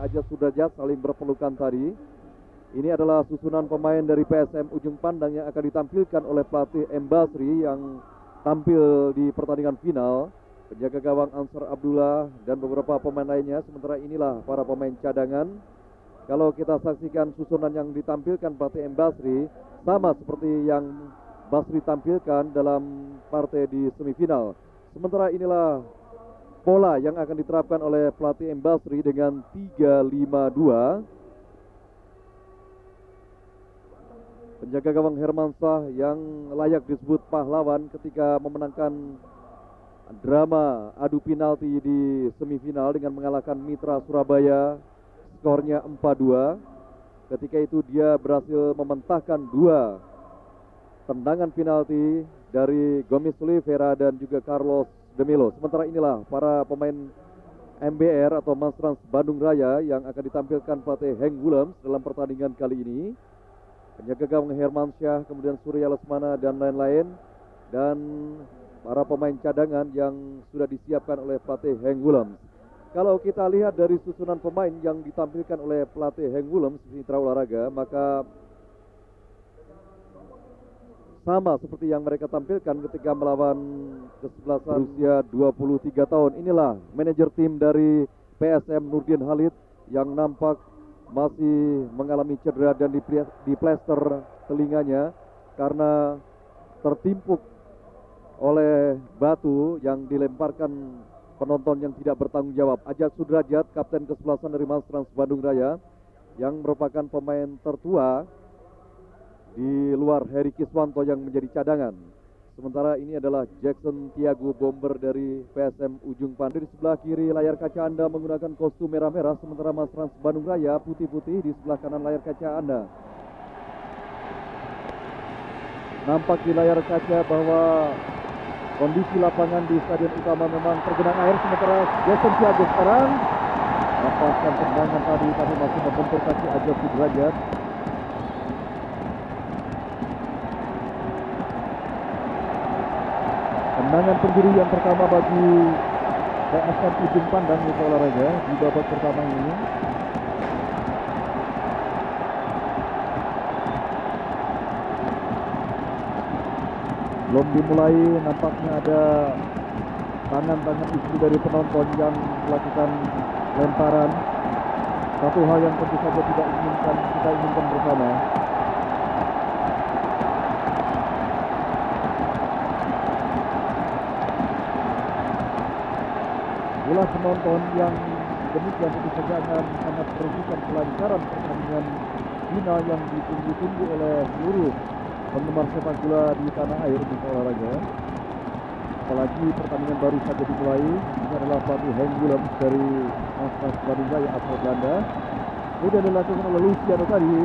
Ajat Sudrajat saling berpelukan tadi. Ini adalah susunan pemain dari PSM Ujung Pandang yang akan ditampilkan oleh pelatih M. Basri yang tampil di pertandingan final. Penjaga gawang Ansar Abdullah dan beberapa pemain lainnya. Sementara inilah para pemain cadangan. Kalau kita saksikan susunan yang ditampilkan pelatih M. Basri, sama seperti yang Basri tampilkan dalam partai di semifinal. Sementara inilah pola yang akan diterapkan oleh pelatih M. Basri dengan 3-5-2. Penjaga gawang Hermansyah yang layak disebut pahlawan ketika memenangkan drama adu penalti di semifinal dengan mengalahkan Mitra Surabaya skornya 4-2. Ketika itu dia berhasil mementahkan 2 tendangan penalti dari Gomis Oliveira dan juga Carlos De Melo. Sementara inilah para pemain MBR atau Mas-Trans Bandung Raya yang akan ditampilkan pelatih Henk Willems dalam pertandingan kali ini. Penjaga gawang Hermansyah, kemudian Surya Lesmana dan lain-lain, dan para pemain cadangan yang sudah disiapkan oleh pelatih Henk Willems. Kalau kita lihat dari susunan pemain yang ditampilkan oleh pelatih Henk Willems Mitra Olahraga, maka sama seperti yang mereka tampilkan ketika melawan kesebelasan usia 23 tahun. Inilah manajer tim dari PSM Nurdin Halid yang nampak masih mengalami cedera dan diplester telinganya karena tertimpuk oleh batu yang dilemparkan penonton yang tidak bertanggung jawab. Ajat Sudrajat, kapten kesebelasan dari Mas-Trans Bandung Raya, yang merupakan pemain tertua di luar Heri Kiswanto yang menjadi cadangan. Sementara ini adalah Jackson Tiago Bomber dari PSM Ujung Pandang. Di sebelah kiri layar kaca Anda menggunakan kostum merah-merah, sementara Mas-Trans Bandung Raya putih-putih di sebelah kanan layar kaca Anda. Nampak di layar kaca bahwa kondisi lapangan di stadion utama memang tergenang air, sementara Jackson Tiago sekarang lepaskan tendangan tadi, tapi masih membentur kaki Ajat Sudrajat. Tendangan penjuru yang pertama bagi PSM Ujung Pandang Mitra Olahraga di babak pertama ini. Belum dimulai, nampaknya ada tangan-tangan istri dari penonton yang melakukan lemparan. Satu hal yang tentu saja kita inginkan bersama. Itulah penonton yang demikian tentu saja akan sangat merugikan kelancaran pertandingan final yang ditunggu-tunggu oleh seluruh penggemar sepak bola di tanah air di olahraga. Apalagi pertandingan baru saja dimulai. Ini adalah pelatih Henk Willems dari Mas-Trans Bandung Raya asal Belanda. Kemudian dilakukan oleh Luciano tadi,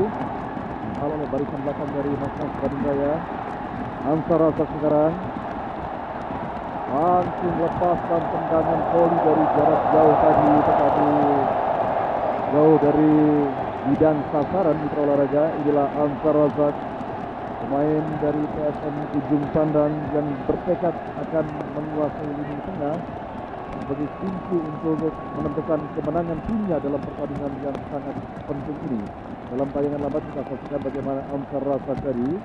kalau oleh barisan belakang dari Mas-Trans Bandung Raya. Ansar Razak sekarang langsung lepaskan tendangan voli dari jarak jauh tadi, tetapi jauh dari bidang sasaran Mitra Olahraga. Inilah Ansar Razak, pemain dari PSM Ujung Pandang yang bertekad akan menguasai lini tengah sebagai kunci untuk menentukan kemenangan timnya dalam pertandingan yang sangat penting ini. Dalam tayangan lambat kita saksikan bagaimana Ansar Razak tadi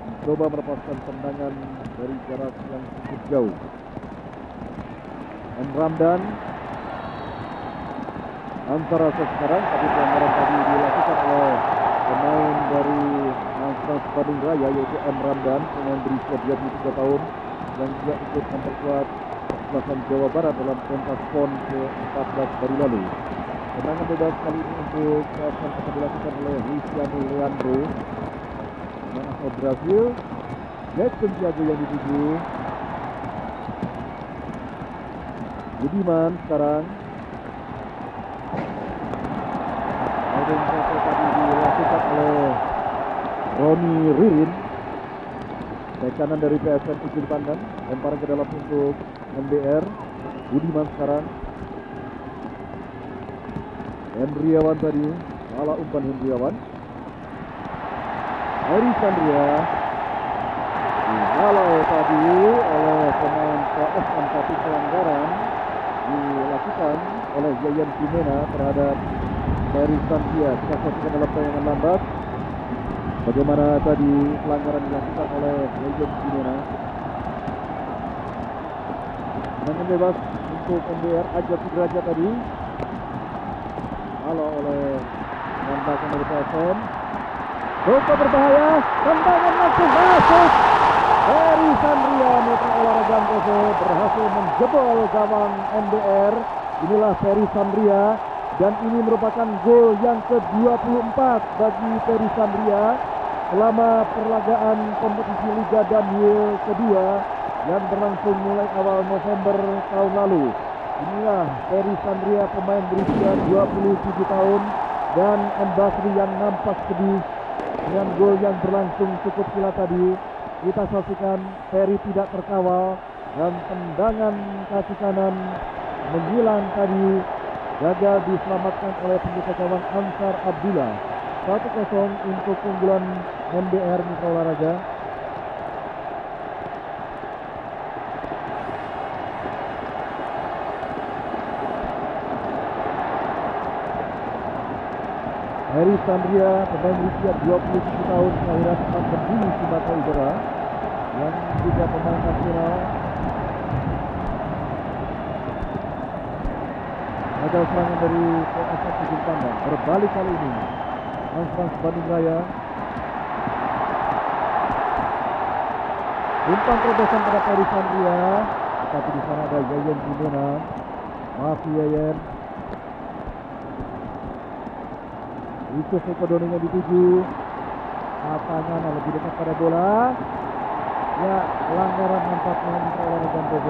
mencoba melepaskan tendangan dari jarak yang cukup jauh. M. Ramdan, Ansar Razak sekarang, tapi pelanggaran tadi dilakukan oleh pemain dari Mas-Trans Bandung Raya yaitu M. Ramdan, pemain berusia 23 tahun yang juga ikut memperkuat kesebelasan Jawa Barat dalam pentas PON ke-14 baru lalu. Tendangan bebas kali ini untuk PSM akan dilakukan oleh Luciano Leandro, pemain asal Brazil. Jackson Tiago yang dituju. Budiman sekarang. Kemudian tadi dilakukan oleh Roni Ririn. Back kanan dari PSM Ujung Pandang, lemparan ke dalam untuk MBR. Budiman sekarang. Hendriawan tadi, salah umpan Hendriawan. Heri Sandria dihalau tadi oleh pemain PSM, tapi pelanggaran dilakukan oleh Yayan Jimena terhadap Ferry Sandria. Kita saksikan dalam tayangan lambat bagaimana tadi pelanggaran dilakukan oleh Legend Jimena. Tendangan bebas untuk MBR. Ajat Sudrajat tadi halo oleh Mantakan dari PSM. Cukup berbahaya, tendangan langsung masuk. Ferry Sandria Mitra Olahraga TV berhasil menjebol gawang MBR. Inilah Ferry Sandria dan ini merupakan gol yang ke-24 bagi Ferry Sandria selama perlagaan kompetisi Liga Danwil kedua yang berlangsung mulai awal November tahun lalu. Inilah Ferry Sandria, pemain berusia 27 tahun dan Mbasri yang nampak sedih dengan gol yang berlangsung cukup silat tadi. Kita saksikan Ferry tidak terkawal dan tendangan kaki kanan menghilang tadi gagal diselamatkan oleh penjaga gawang Ansar Abdullah. 1-0 untuk keunggulan MBR Mitra Olahraga. Ferry Sandria, pemain berusia 27 tahun, kelahiran Bendungan, Sumatera Utara, yang juga pemain nasional. Gagal serangan dari PSM Ujung Pandang. Berbalik kali ini Trans Bandung Raya. Umpan terobosan pada Ferry Sandria, tetapi di sana ada Yayan Jimena. Maaf Yayan. Yusuf Ekodoninya dituju. Tangan lebih dekat pada bola. Ya, pelanggaran nampaknya Mitra Olahraga TV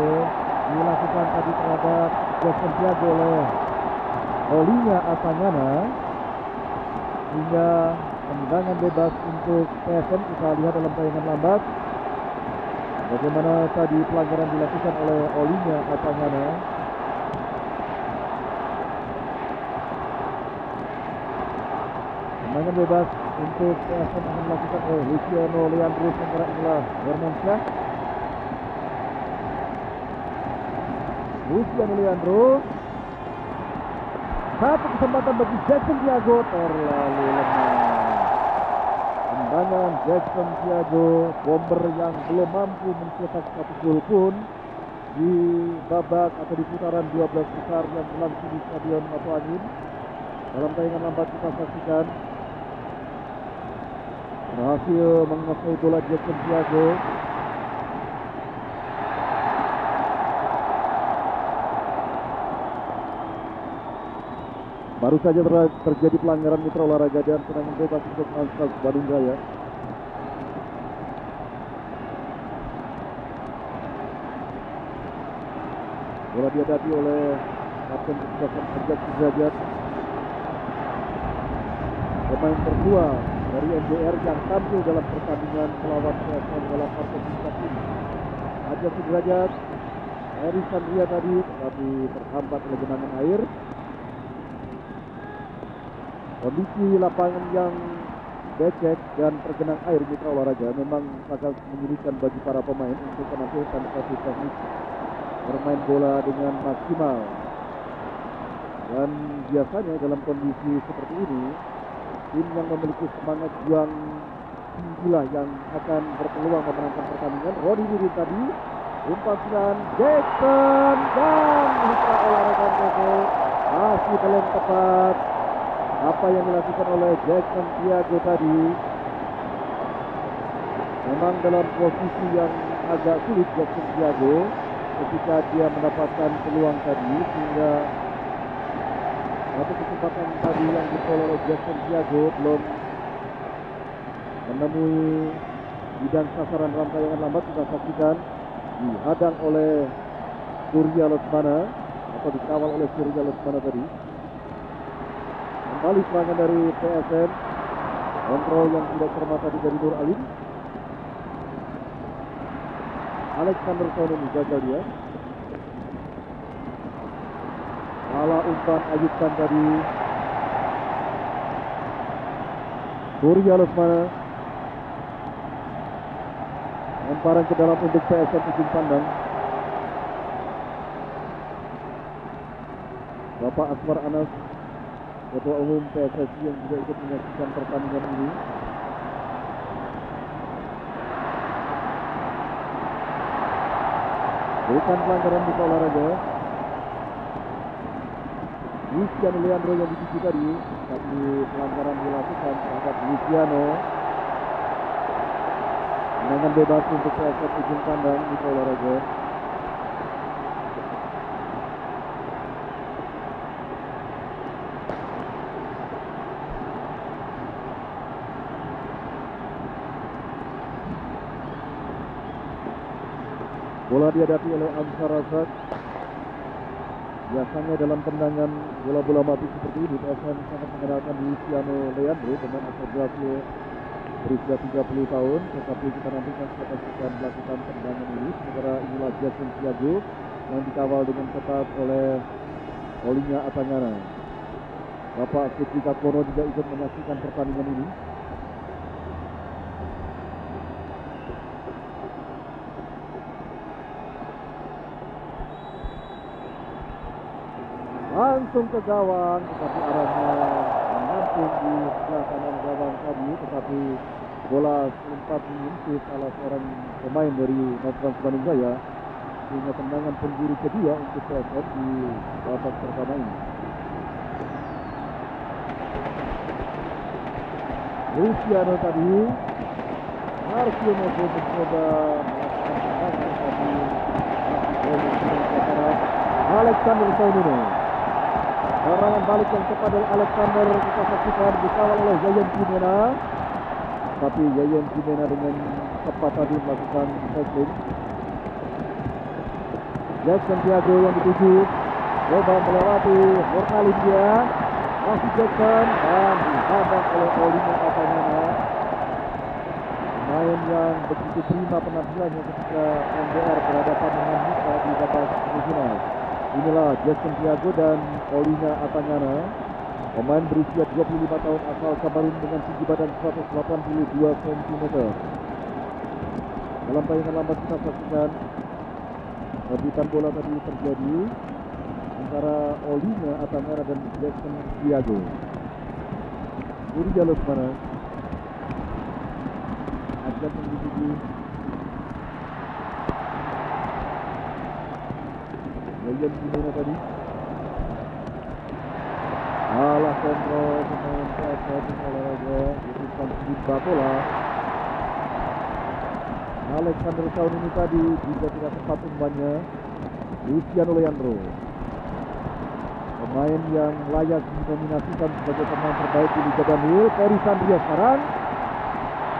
dilakukan tadi terhadap Jackson Tiago oleh Olinya Asanyana, hingga tendangan bebas untuk PSM. Kita lihat dalam tayangan lambat bagaimana tadi pelanggaran dilakukan oleh Olinya Asanyana. Tendangan bebas untuk PSM akan dilakukan oleh Luciano Leandro, sementara inilah Hermansyah. Luciano Leandro, satu kesempatan bagi Jackson Tiago, terlalu lemah. Tendangan Jackson Tiago, bomber yang belum mampu mencetak satu gol pun di babak atau di putaran 12 besar yang berlangsung di Stadion Batu Angin. Dalam tayangan lambat kita saksikan berhasil menguasai bola Jackson Tiago. Baru saja terjadi pelanggaran Mitra Olahraga dan tendangan bebas untuk Trans Bandung Raya. Bola dihadapi oleh kapten kesebelasan Ajat Sudrajat, pemain tertua dari MBR yang tampil dalam pertandingan melawan PSM dalam partai puncak ini. Ajat Sudrajat, Ferry Sandria tadi tetapi terhambat oleh genangan air. Kondisi lapangan yang becek dan tergenang air Mitra Olahraga memang sangat menyulitkan bagi para pemain untuk menampilkan teknik bermain bola dengan maksimal. Dan biasanya dalam kondisi seperti ini, tim yang memiliki semangat juang tinggilah yang akan berpeluang memenangkan pertandingan. Rodi Nudin tadi, umpan silang Jackson, dan Mitra Olahraga TV masih belum tepat apa yang dilakukan oleh Jackson Tiago tadi. Memang dalam posisi yang agak sulit Jackson Tiago ketika dia mendapatkan peluang tadi, sehingga satu kesempatan tadi yang diperoleh oleh Jackson Tiago belum menemui bidang sasaran dalam tayangan lambat. Kita saksikan dihadang oleh Surya Lesmana atau dikawal oleh Surya Lesmana tadi. Kembali serangan dari PSM, kontrol yang tidak cermat tadi dari Nur Alim. Alexander Sononi gagal dia. Salah umpan Ayub Khan tadi. Surya Lesmana, lemparan ke dalam untuk PSM Ujung Pandang. Bapak Asmar Anas Ketua Umum PSSI yang juga ikut menyaksikan pertandingan ini. Bukan pelanggaran di olahraga. Luciano Leandro yang dituju tadi, tapi pelanggaran dilakukan terhadap Luciano. Tendangan bebas untuk PSS ujung kandang di olahraga. Bola dihadapi oleh Ansar Razak. Biasanya dalam tendangan bola-bola mati seperti ini, PSM sangat mengandalkan Luciano Leandro, pemain asal Brasil berusia 30 tahun. Tetapi kita nantikan siapa akan melakukan tendangan ini. Sementara inilah Jason Thiago yang dikawal dengan ketat oleh Olinya Atangana. Bapak Sutri Kakono juga ikut menyaksikan pertandingan ini. Langsung ke gawang, tetapi arahnya mengampung di sebelah kanan gawang tadi, tetapi bola sempat menyentuh salah seorang pemain dari Mastrans Bandung Raya, sehingga tendangan penjuru kedua untuk PSM di babak pertama ini. Luciano tadi, Marcio Mogo mencoba melakukan tendangan tadi, Alexander Saunino. Serangan balik yang cepat dari Alexander kita saksikan dikawal oleh Yayan Jimena. Tapi Yayan Jimena dengan cepat tadi melakukan tackling. Jackson Thiago yang dituju, coba melewati Mortalin dia. Masih Jackson dan dihadang oleh Olinya Atangana. Pemain yang begitu prima penampilannya ketika MDR berhadapan dengan Mitra di babak semifinal. Inilah Jackson Thiago dan Olinya Atangana, pemain berusia 25 tahun asal Kamerun dengan tinggi badan 182 cm. Dalam tayangan lambat kita saksikan rebutan bola tadi terjadi antara Olinya Atangana dan Jackson Thiago. Uri jalur mana? Ajak yang dituju. Yayan Jimena tadi. Alah kontrol pemain PSM olahraga dibutuhkan sedikit bola. Alexander Saunino tadi juga tidak tepat umpannya. Luciano Leandro, pemain yang layak dinominasikan sebagai pemain terbaik di Liga Daniel. Ferry Sandria sekarang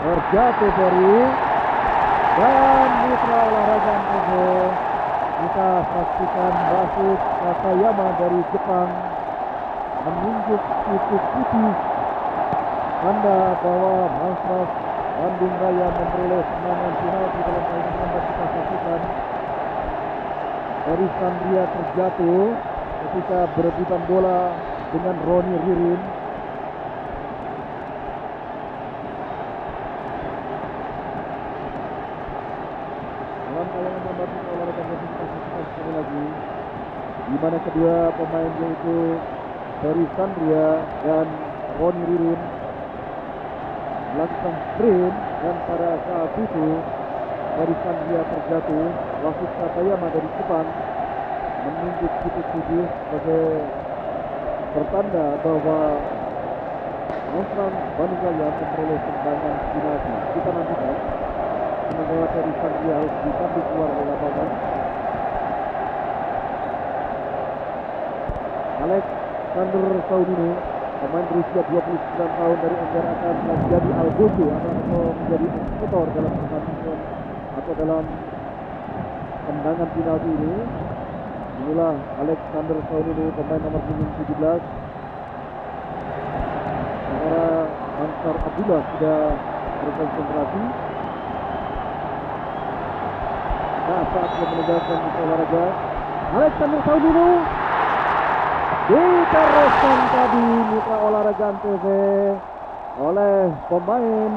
terjatuh Ferry dan Mitra Olahraga Angkasa. Kita saksikan Basus Katayama dari Jepang menunjuk titik putih tanda bahwa Mastrans Bandung Raya memperoleh kemenangan penalti dalam tayangan lambat kita saksikan. Ferry Sandria terjatuh ketika berebutan bola dengan Roni Ririn. Dalam tayangan lambat kita olahraga kita saksikan sekali lagi, di mana kedua pemain yaitu Ferry Sandria dan Roni Ririn melakukan sprint, dan pada saat itu Ferry Sandria terjatuh. Wasit Katayama dari Jepang menunjuk titik tujuh sebagai pertanda bahwa Mastrans Bandung Raya memperoleh tendangan penalti. Kita nantikan semoga Ferry Sandria harus ditampil keluar dari lapangan. Alexander Saunino, pemain berusia 29 tahun dari MDR akan menjadi algojo atau menjadi eksekutor dalam pertandingan atau dalam tendangan penalti ini. Inilah Alexander Saunino, pemain nomor punggung 17. Sementara Ansar Abdullah sudah berkonsentrasi. Nah, saatnya menegakkan olahraga. Alexander Saunino diteruskan tadi Mitra Olahraga Antv oleh pemain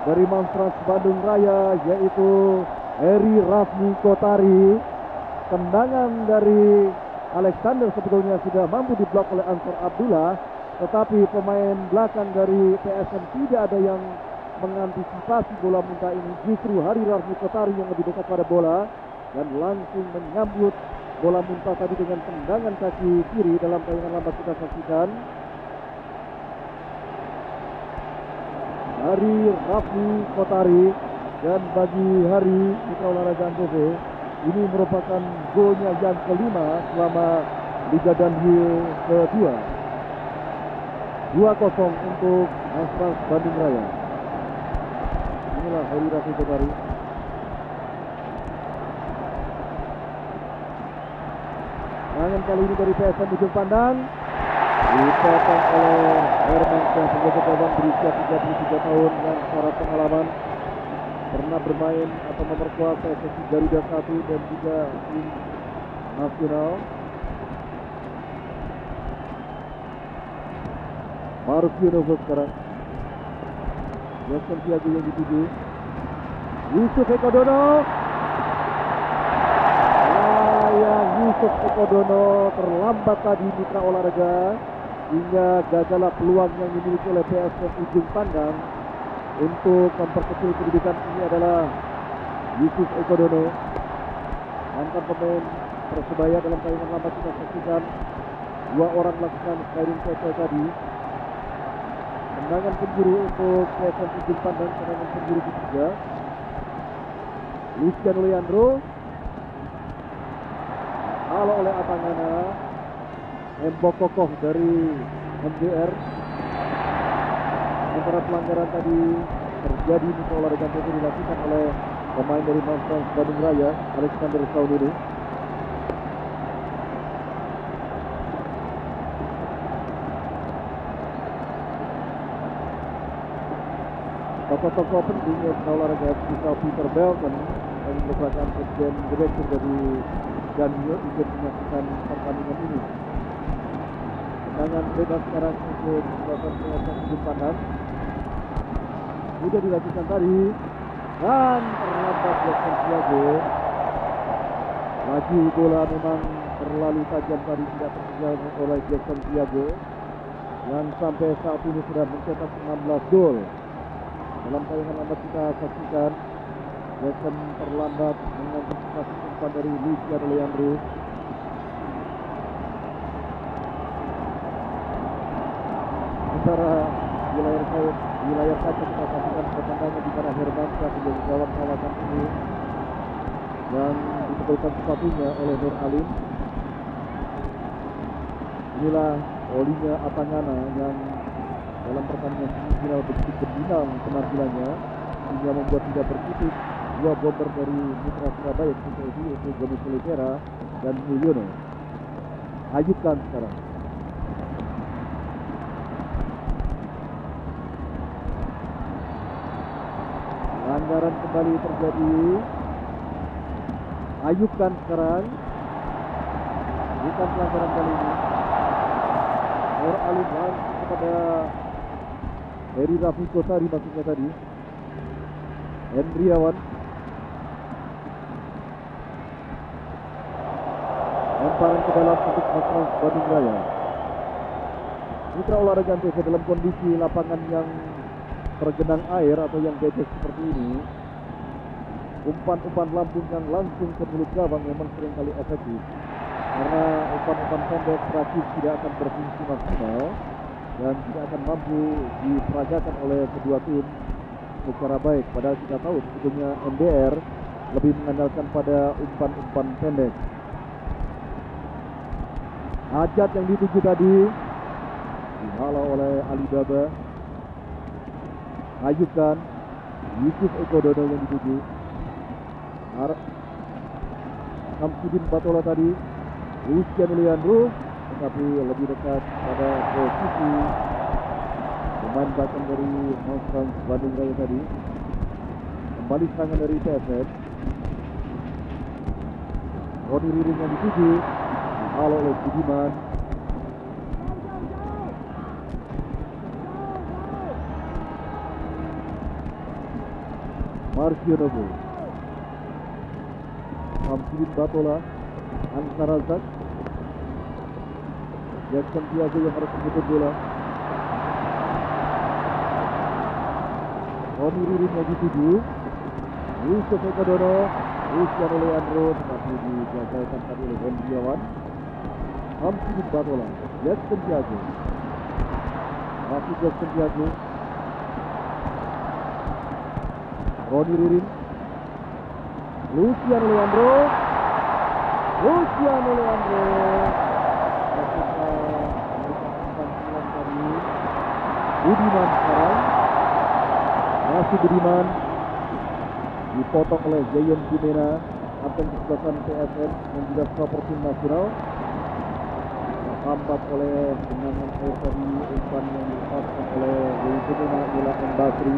dari Mastrans Bandung Raya yaitu Eri Rafni Kotari. Tendangan dari Alexander sebetulnya sudah mampu diblok oleh Ansar Abdullah, tetapi pemain belakang dari PSM tidak ada yang mengantisipasi bola muntah ini. Justru Hari Raffi Kotari yang lebih dekat pada bola dan langsung menyambut bola muntah tadi dengan tendangan kaki kiri. Dalam tayangan lambat kita saksikan Hari Raffi Kotari, dan bagi Hari Mitra Olahraga Antv ini merupakan golnya yang kelima selama Liga Danhill kedua. 2-0 untuk Aspas Bandung Raya. Inilah Hari Raffi Kotari. Tangan kali ini dari PSM ujung pandang dipotong oleh Hermansyah, penjaga gawang berusia 33 tahun yang syarat pengalaman, pernah bermain atau memperkuat PSSI Garuda 1 dan juga tim nasional. Maruf Yunovo sekarang. Jackson Tiago yang dituju. Yusuf Ekodono. Yusuf Ekodono terlambat tadi Mitra Olahraga hingga gagallah peluang yang dimiliki oleh PSM ujung pandang untuk memperkecil kedudukan. Ini adalah Yusuf Ekodono, mantan pemain Persebaya. Dalam tayangan lambat kita saksikan dua orang melakukan sliding tackle tadi. Tendangan penjuru untuk PSM ujung pandang, tendangan penjuru ketiga. Luciano Leandro kalau oleh Atangana, tembok kokoh dari MDR. Sementara pelanggaran tadi terjadi di olahraga itu dilakukan oleh pemain dari Aspas Bandung Raya, Alexander Saunini. Tokoh-tokoh penting yang olahraga bisa Peter Belton yang merupakan presiden direktur dari Danhill ikut menyaksikan pertandingan ini. Tendangan bebas sekarang untuk melakukan PSM ujung pandang sudah dilakukan tadi dan terlambat Jackson Tiago. Laju bola memang terlalu tajam tadi, tidak terkejar oleh Jackson Tiago yang sampai saat ini sudah mencetak 16 gol. Dalam tayangan lambat kita saksikan Jackson terlambat mengantisipasi umpan dari Luciano Leandro. Sementara di layar kaca kita saksikan pertandingan di mana Hermansyah menjadi gawang kawasan ini yang ditebelkan sepatunya oleh Nur Alim. Inilah Olinya Atangana yang dalam pertandingan semifinal begitu berbilang penampilannya hingga membuat tidak berkutik dua bomber dari Mitra Surabaya ketika itu, yaitu Gomis Olivera dan Mulyono. Ayubkan sekarang. Pelanggaran kembali terjadi. Ayubkan sekarang. Bukan pelanggaran kali ini. Nur Alim langsung kepada Heri Raffi Kotari maksudnya tadi. Hendriawan. Lemparan ke dalam untuk Aspas Bandung Raya. Mitra Olahraga Antv dalam kondisi lapangan yang tergenang air atau yang becek seperti ini, umpan-umpan lambung yang langsung ke mulut gawang memang seringkali efektif karena umpan-umpan pendek praktis tidak akan berfungsi maksimal dan tidak akan mampu diperagakan oleh kedua tim secara baik. Padahal kita tahu sebetulnya MDR lebih mengandalkan pada umpan-umpan pendek. Hajat yang dituju tadi dihalau oleh Alibaba. Ayubkan Yusuf Ekodono yang dituju. Samsudin Batola tadi, Luciano Leandro, tetapi lebih dekat pada posisi pemain belakang dari Aspas Bandung Raya tadi. Kembali serangan dari PSM. Roni Riring yang dituju, dihalau oleh Budiman. Marcio Novo, Samsudin Batola, Ansar Razak, Jackson Tiago yang harus menjemput bola. Roni Ririn yang dituju. Yusuf Ekadono, Luciano Leandro, tetapi digagalkan tadi oleh Hendriawan. Hamsidin Batola, Jackson Tiago. Masih Jackson Tiago. Roni Ririn. Luciano Leandro. Luciano Leandro. Ketika mereka tadi. Budiman sekarang. Masih Budiman. Dipotong oleh Zayan Jimena, kapten kesebelasan PSM dan juga stopper tim nasional. Terhambat oleh genangan air tadi, umpan yang dilepaskan oleh Zayan Jimena Ila M. Basri.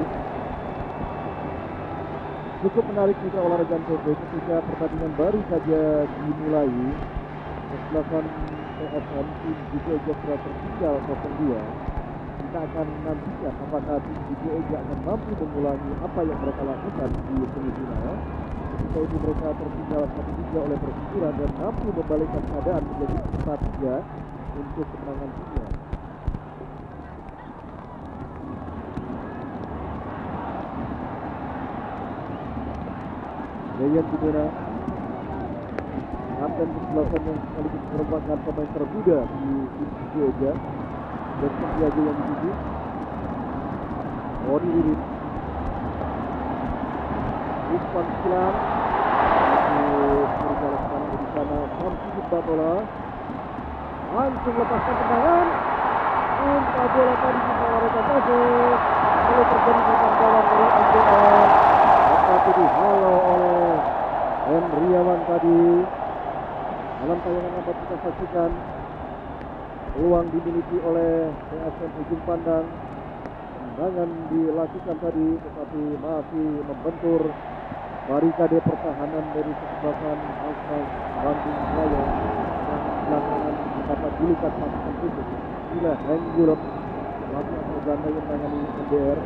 Cukup menarik mitra olahraga TV ketika pertandingan baru saja dimulai. Kesebelasan PSM tim Juku sudah tertinggal 0-2. Kita akan nantikan apakah tim Juku akan mampu mengulangi apa yang mereka lakukan di semifinal. Ketika itu mereka tertinggal 1-3 oleh Persipura dan mampu membalikkan keadaan menjadi 4-3 untuk kemenangan timnya. Zayan Jimena, kapten kesebelasan yang sekaligus merupakan pemain termuda di tim Juku. Jackson Tiago yang dituju. Roni Ririn. Umpan silang. Untuk berjalan sekarang di sana. Hamsidin Batola. Langsung lepaskan tendangan. Umpan bola tadi di olahraga masuk. Lalu terjadi serangan gawang dari MBR. Tetapi dihalau oleh Hendriawan tadi. Dalam tayangan dapat kita saksikan peluang dimiliki oleh PSM Ujung Pandang. Tendangan dilakukan tadi tetapi masih membentur barikade pertahanan dari kesebelasan Alsas Bandung Raya yang belakangan mendapat julukan pasukan khusus Ila Heng Europe masih asal ganda yang menangani MBR.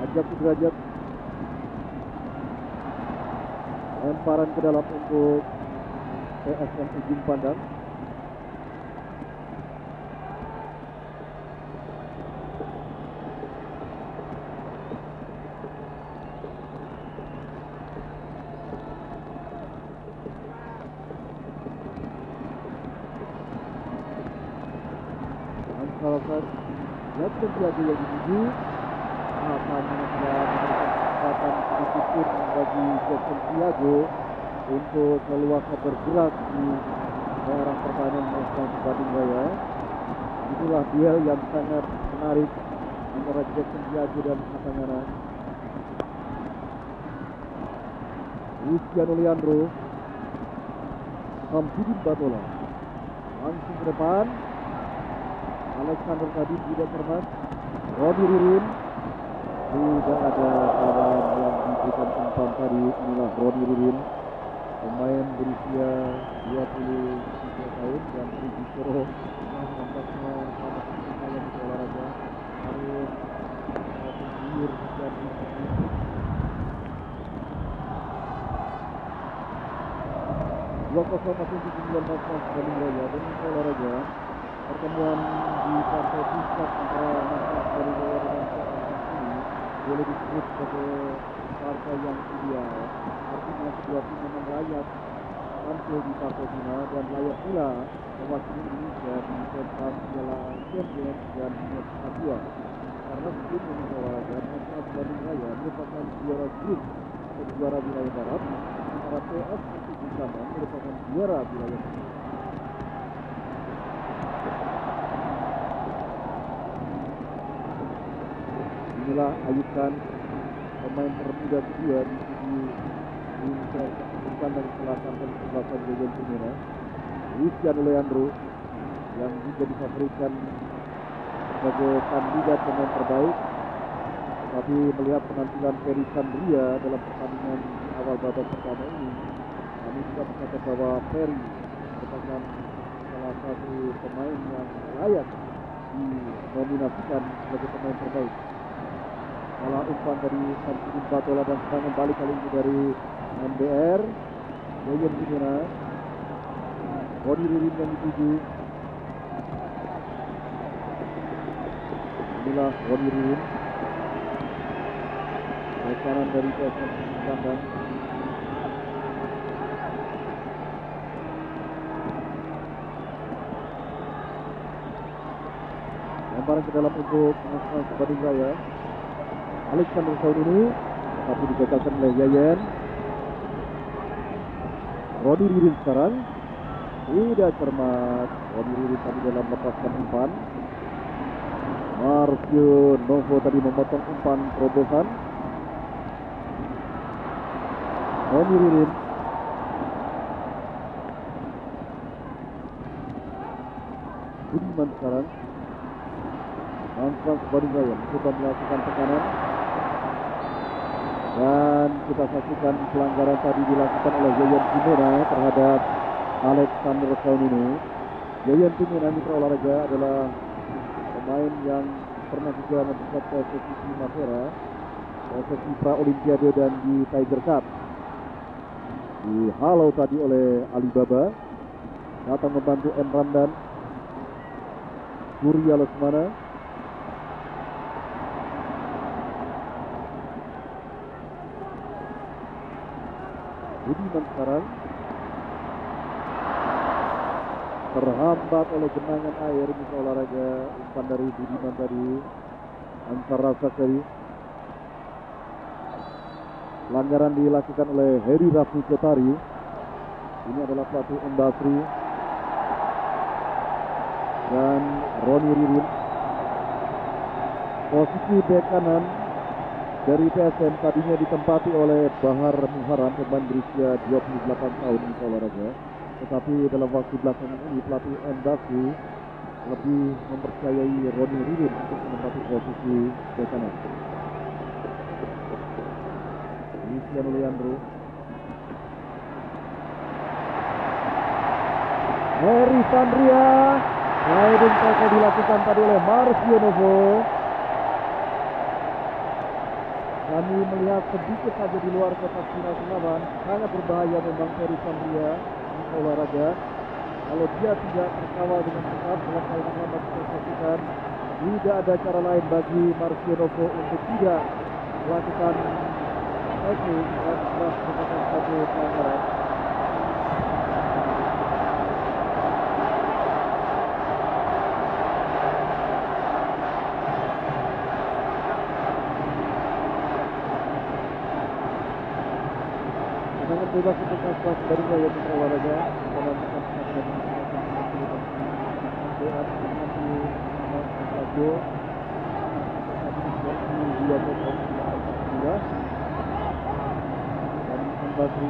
Ajak Sudrajat. Lemparan ke dalam untuk PSM Ujung Pandang. Ansalasan Jackson Tiago yang dituju. Akan kesempatan sedikit pun bagi Jackson Tiago untuk leluasa bergerak di daerah pertahanan Alsas Bandung Raya. Itulah duel yang sangat menarik antara Jackson Tiago dan Atangana. Luciano Leandro. Hamsidin Batola. Langsung ke depan. Alexander tadi tidak cermat. Roni Ririn. Tidak ada kawan yang diberikan umpan tadi. Inilah Roni Ririn, pemain berusia 23 tahun dan Rijikoro yang nampaknya sama seperti kalian di olahraga harus mengguyur dan disiplin. 2-0 masih di 19 Mas Bandung Raya dan olahraga. Pertemuan di partai puncak antara Mas Bandung Raya dengan ini boleh disebut sebagai partai yang ideal. Artinya kedua tim memang layak tampil di partai final dan layak pula mewakili Indonesia di pentas Piala Champions dan match Asia. Karena sebelumnya di olahraga Mas Bandung Raya merupakan juara grup atau juara wilayah barat, sementara PS Persib Bandung merupakan juara wilayah timur. Inilah Ayub Khan, pemain termuda kedua di tim Pandang Selatan dan Selatan Jajan Timur. Luciano Leandro yang juga difavoritkan sebagai kandidat pemain terbaik. Tapi melihat penampilan Ferry Sandria dalam pertandingan di awal babak pertama ini, kami juga berkata bahwa Ferry merupakan salah satu pemain yang layak dinominasikan sebagai pemain terbaik. Malah umpan dari Hamsidin Batola dan serangan balik kali ini dari MBR. Yayan Timena, Roni Ririn yang dituju. Inilah Roni Ririn, kanan dari PSM Kandang. Lemparan ke dalam untuk Mas Badung Raya. Alexander Saununu, tapi digagalkan oleh Yayan. Roni Ririn sekarang tidak cermat. Roni Ririn tadi dalam lepaskan umpan. Marcio Novo tadi memotong umpan terobosan. Roni Ririn. Budiman sekarang. Mas Badung Raya mencoba melakukan tekanan. Dan kita saksikan pelanggaran tadi dilakukan oleh Yayan Timena terhadap Alexander Saununu. Yayan Timena mitra olahraga adalah pemain yang pernah juga mendapat posisi Mapera, posisi pra Olimpiade dan di Tiger Cup. Dihalau tadi oleh Alibaba, datang membantu M. Ramdan, Surya Lesmana. Budiman sekarang terhambat oleh genangan air mitra olahraga. Umpan dari Budiman tadi antar rasa tadi. Pelanggaran dilakukan oleh Heri Raffi Kotari. Ini adalah pelatih M. Basri dan Roni Ririn. Posisi bek kanan dari PSM tadinya ditempati oleh Bahar Muharam, pemain berusia 28 tahun mitra olahraga. Tetapi dalam waktu belakangan ini pelatih M. Basri lebih mempercayai Roni Ririn untuk menempati posisi bek kanan. Luciano Leandro, Heri Sandria, sliding tackle dilakukan tadi oleh Marcio Novo. Kami melihat sedikit saja di luar kotak penalti lawan. Sangat berbahaya memang Heri Sandria di olahraga. Kalau dia tidak terkawal dengan tepat dalam kalimat lambat disaksikan, tidak ada cara lain bagi Marcio Novo untuk tidak melakukan tackle dan jelas merupakan satu pelanggaran. Tendangan bebas untuk Mas Badung Raya mitra olahraga. Dalam Basri.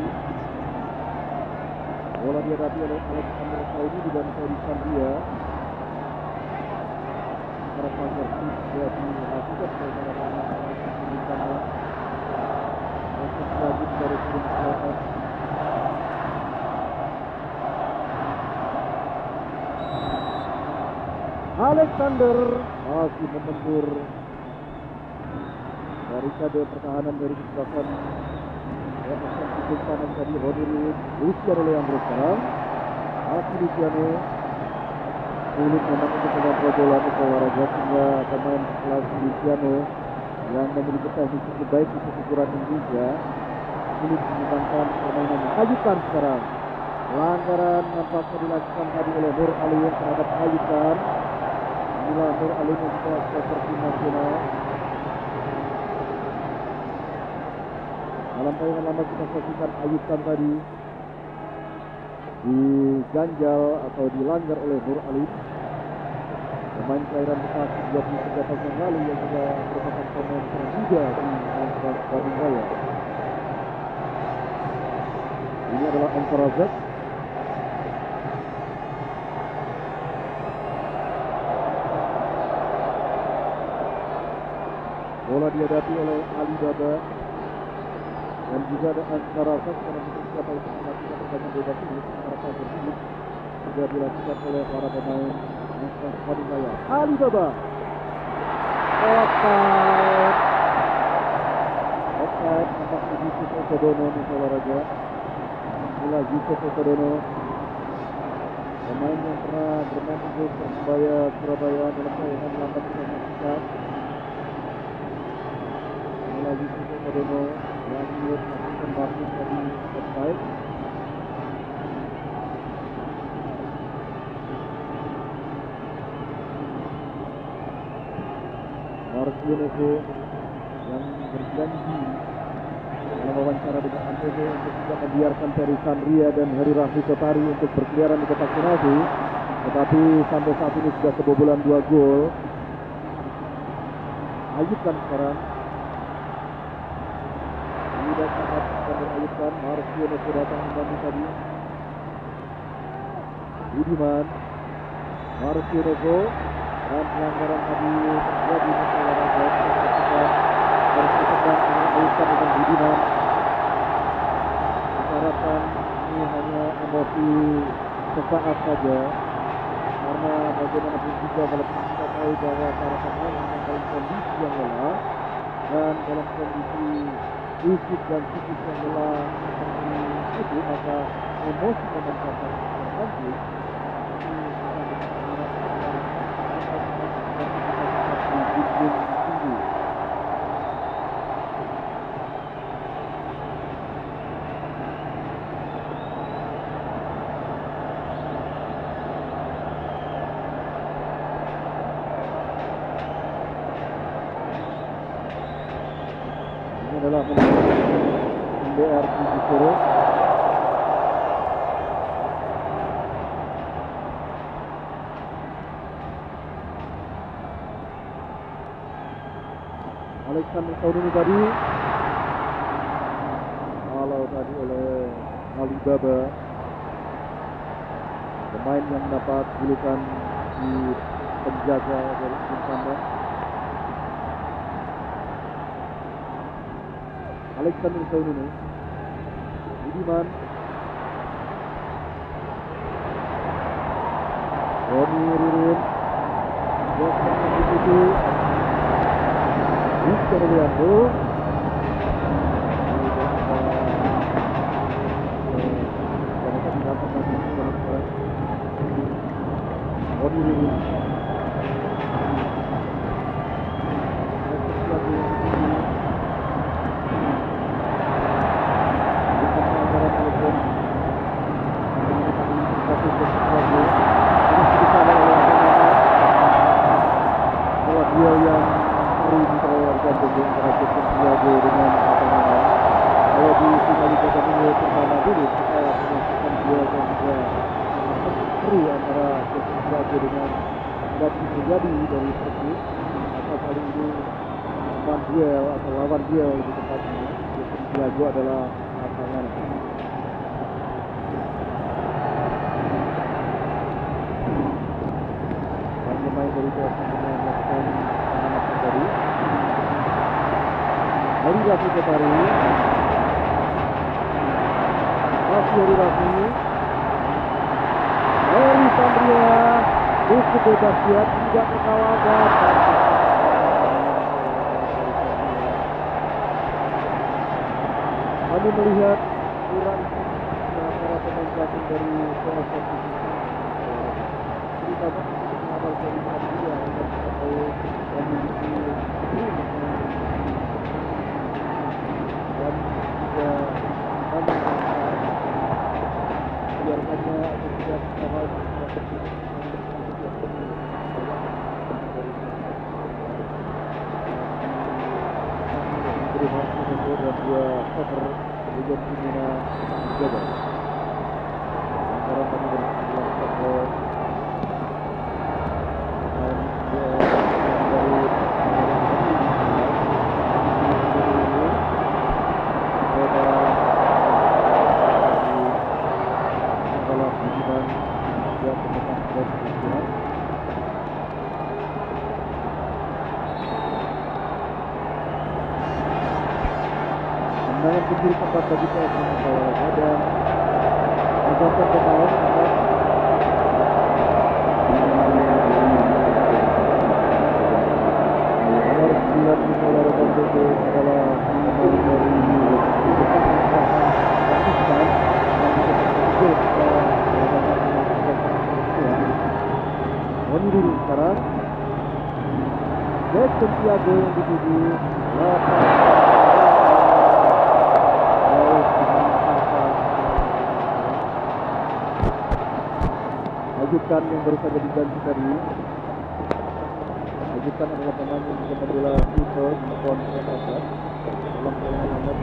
Bola dihadapi oleh Alexander Saununu dan Heri Sandria. Para pelanggar sudah dilakukan oleh para lagi dari tim selatan. Alexander masih membentur dari kade pertahanan dari kesebelasan ujung kanan tadi. Roni Ririn, Luciano Leandro sekarang. Masih Luciano sulit memang untuk mengontrol bola mitra olahraga, sehingga pemain kelas Luciano yang memiliki teknik cukup baik untuk ukuran Indonesia sulit mengembangkan permainannya. Ayukan sekarang. Pelanggaran nampaknya dilakukan tadi oleh Nur Alim terhadap Ayukan. Inilah Nur Alim yang juga striker tim nasional. Dalam tayangan lama kita saksikan Ayukan tadi diganjal atau dilanggar oleh Nur Alim, pemain kelahiran Bekasi 23 tahun yang lalu yang juga merupakan pemain termuda di Mas Badung Raya. Ini adalah Antarazek. Bola dihadapi oleh Alibaba dan juga ada Antarazek karena siapa yang melakukan pertandingan bebas ini secara tersebut juga dilakukan oleh para pemain Mas Badung Raya. Alibaba offside nampak begitu Kodono di olahraga. inilah Yusuf Ekodono, pemain yang pernah bermain untuk Persebaya Surabaya dalam tayangan lambat singkat. Inilah Yusuf Ekodono yang menurut melakukan wasit tadi offside. Marcio Nevo yang berjanji dalam wawancara dengan Antv untuk tidak membiarkan Ferry Sandria dan Heri Raffi Kotari untuk berkeliaran di kotak penalti, tetapi sampai saat ini sudah kebobolan 2 gol. Ayubkan sekarang, tidak sangat akan Ayubkan. Marcio Nevo datang membantu tadi. Budiman, Marcio Nevo, dan pelanggaran tadi terjadi di olahraga harus ditendang dengan Ayubkan dengan Budiman. Diharapkan ini hanya emosi sesaat saja, karena bagaimanapun juga walaupun kita tahu bahwa para pemain memang dalam kondisi yang lelah dan dalam kondisi fisik dan psikis yang lelah seperti itu, maka emosi memang akan terpanggil. Ini adalah MDR 7-0. Alexander Saudini tadi kalau tadi oleh Alibaba, pemain yang mendapat julukan di penjaga dari tim kandang. Alexander Saudini, Budiman, Roni Ririn, Joseph Mendikutu, Victor Wianto, Roni Ririn, dia yang sering ditawarkan untuk Raja Santiago dengan Atamana. Kalau di final Liga Champions pertama dulu kita menyaksikan dia dan juga seru antara Santiago dengan David Sujadi dari Persib. Maka kali ini lawan duel lebih tepatnya Santiago adalah Atamana. Pemain dari PSM melakukan pemanasan tadi. Heri Raffi Kotari, masih Heri Raffi, Heri Sandria, cukup bebas dia, tidak terkalahkan. Kami melihat kurang para pemain belakang dari PSM terutama mengawal dari Sandria yang atau memiliki dan juga biarkannya atau tidak awal dan dua cover Liga Primera Jabar. Sekarang kami bersebelah ke tendangan ke kiri tempat bagi PSM Makassar dan mencapai pemain nomor 9 Nicola Robondo adalah pemain dari Pakistan yang sekarang. Jack Santiago yang dituju 8. Ajukan yang baru saja diganti tadi. Ajukan adalah pemain yang bisa membela Vito maupun Rapat dalam permainan nomor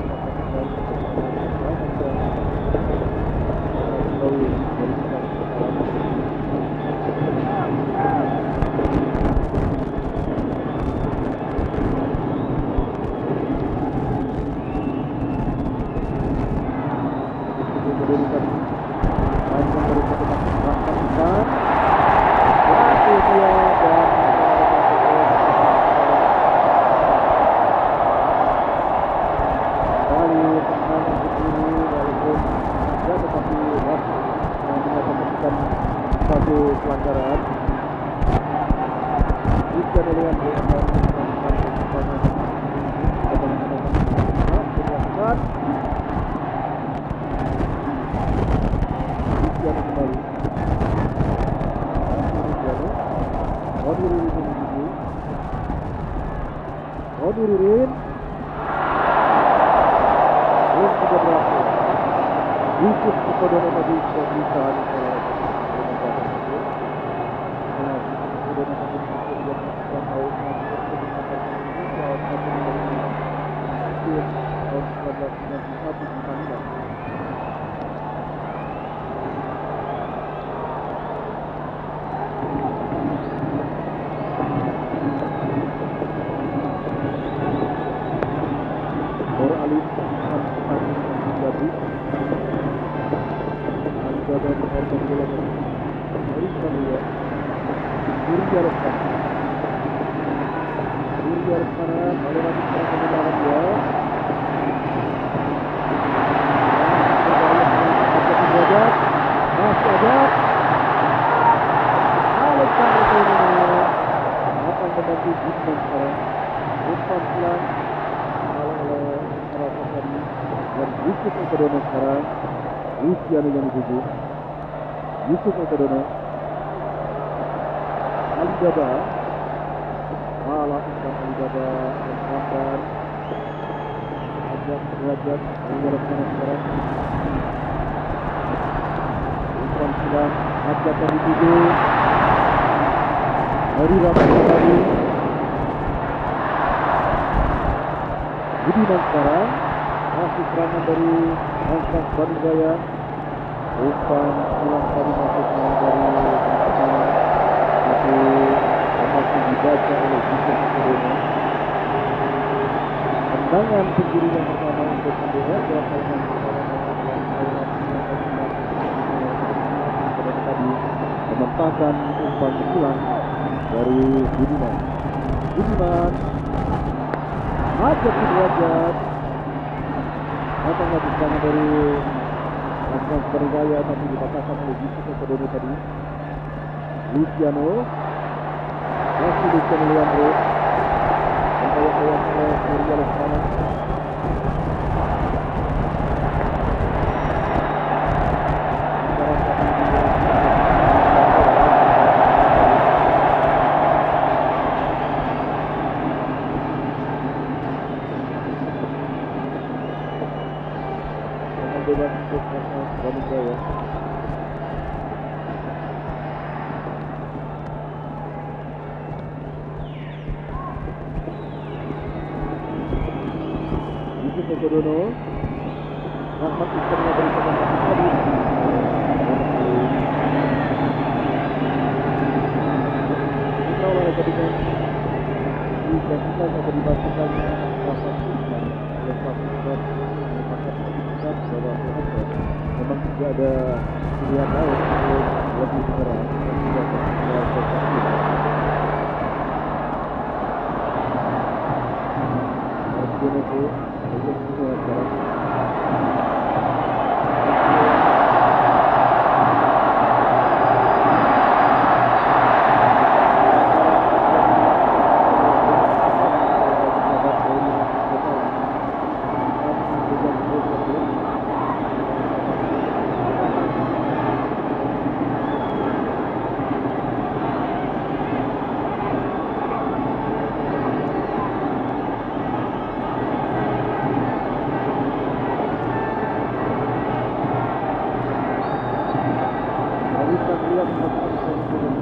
lihat melakukan sesuatu ini.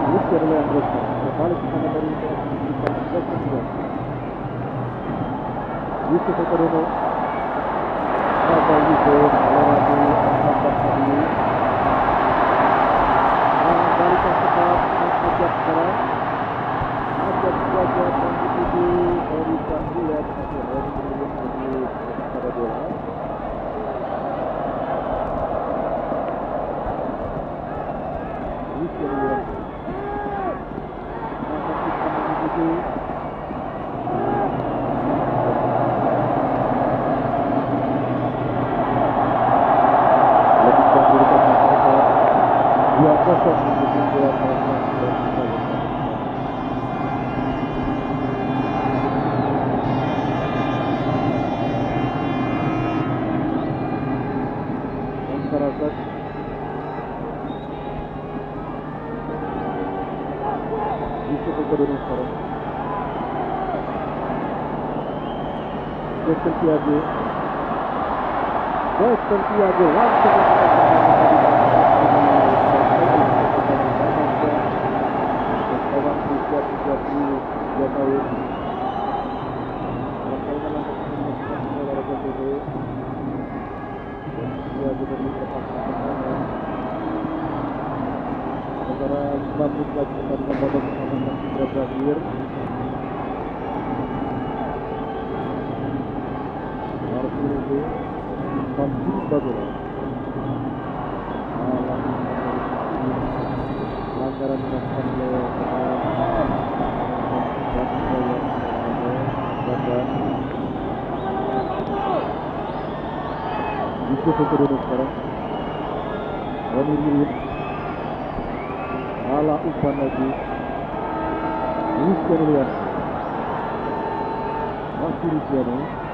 Luis Leandro berbalik ke kanan dari Yusuf Ekodono. Raja Yusuf melewati angkat tadi. Balikan cepat ajak sekarang. Ajak wajah dan dituju dari Sandiat masih hari ini lagi pada bola. Luis Leandro. Santiago langsung orang berusia 32 tahun. Olahraga TV. Dia juga dilepaskan sementara 9 menit lagi pertandingan babak pertama sudah berakhir. Marcelo Mampu Bagola pelanggaran dilakukan oleh Yusuf Ekodono sekarang. Roni Ririn ala umpan lagi. Luis Leandro masih Luciano.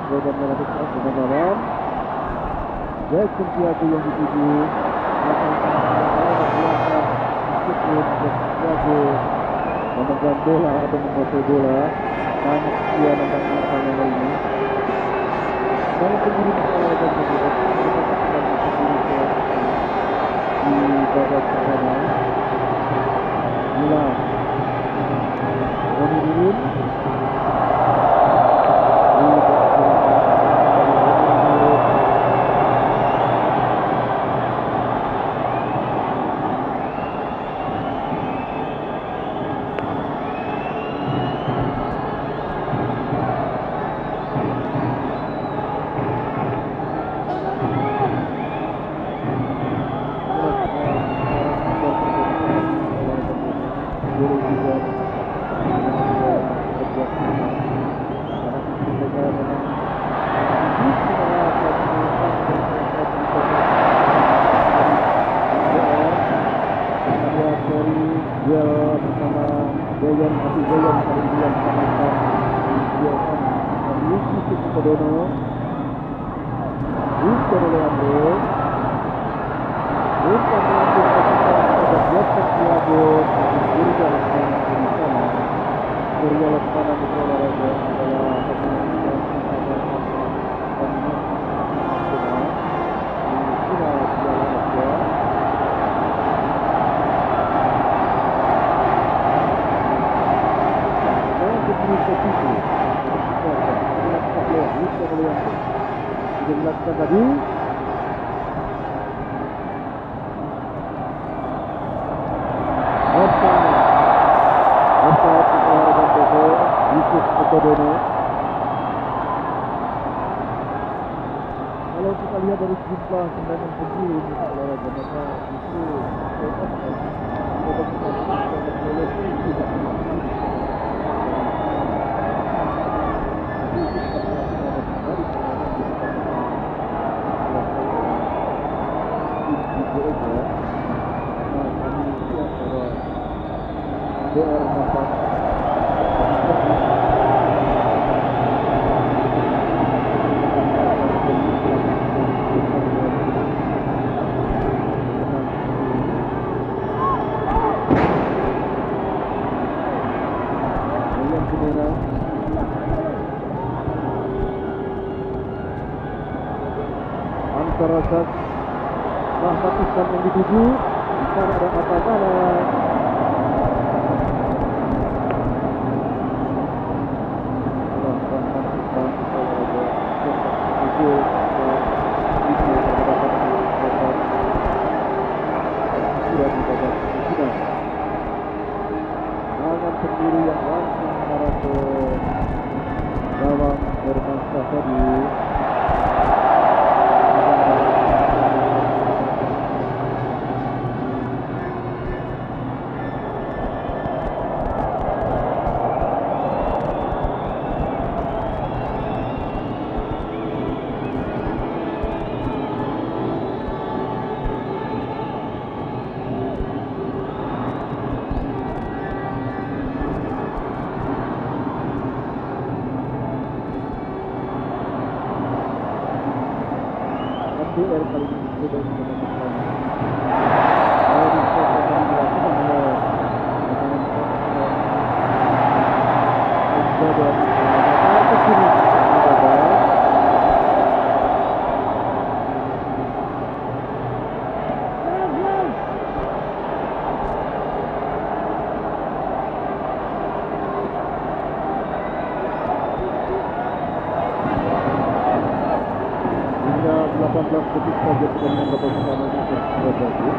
Dan melakukan kebenaran. Jackson Tiago yang dituju. Tiago memegang bola atau menguasai bola. Banyak dia tentang yang lainnya. Banyak pendiri olahraga tersebut. Di babak pertama. Milan. Roni Ririn. Dilakukan tadi offside olahraga TV Yusuf Ekodono. Kalau kita lihat dari jumlah tendangan penjuru untuk olahraga maka justru Antara satu stand yang dituju. Di sana ada apa mana? Tangan sendiri yang langsung mengarah ke gawang Hermansyah tadi. MDR kali ini sudah menggunakan dari proses yang dilakukan oleh ke kiri hingga 18 detik saja pertandingan babak pertama ini sudah berakhir.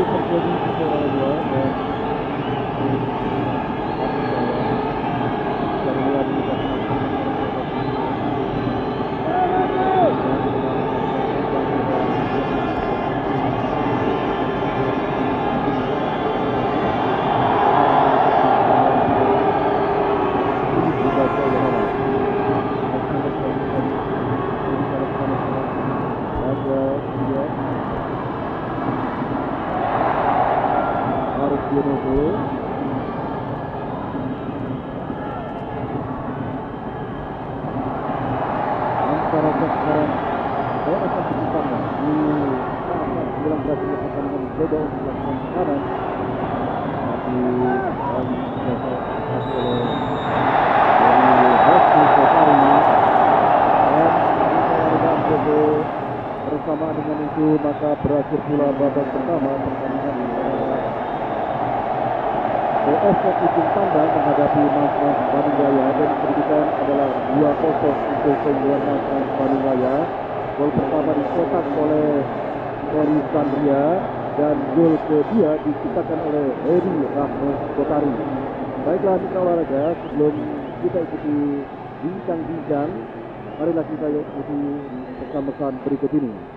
Terjadi secara dua dan antara sekarang saya akan berbicara di saat bilang berhasil pertandingan coba untuk melakukan tekanan tapi dari hasil Safari dan bersamaan dengan itu maka berakhir pula babak pertama pertandingan BSF Ujung Pandang menghadapi Mas Bandung Raya dan kedudukan adalah 2-0 untuk keunggulan Mas Bandung Raya. Gol pertama dicetak oleh Eri Sandria dan gol kedua diciptakan oleh Eri Rahmat Kotari. Baiklah mitra olahraga, sebelum kita ikuti bincang-bincang, marilah kita ikuti pesan-pesan berikut ini.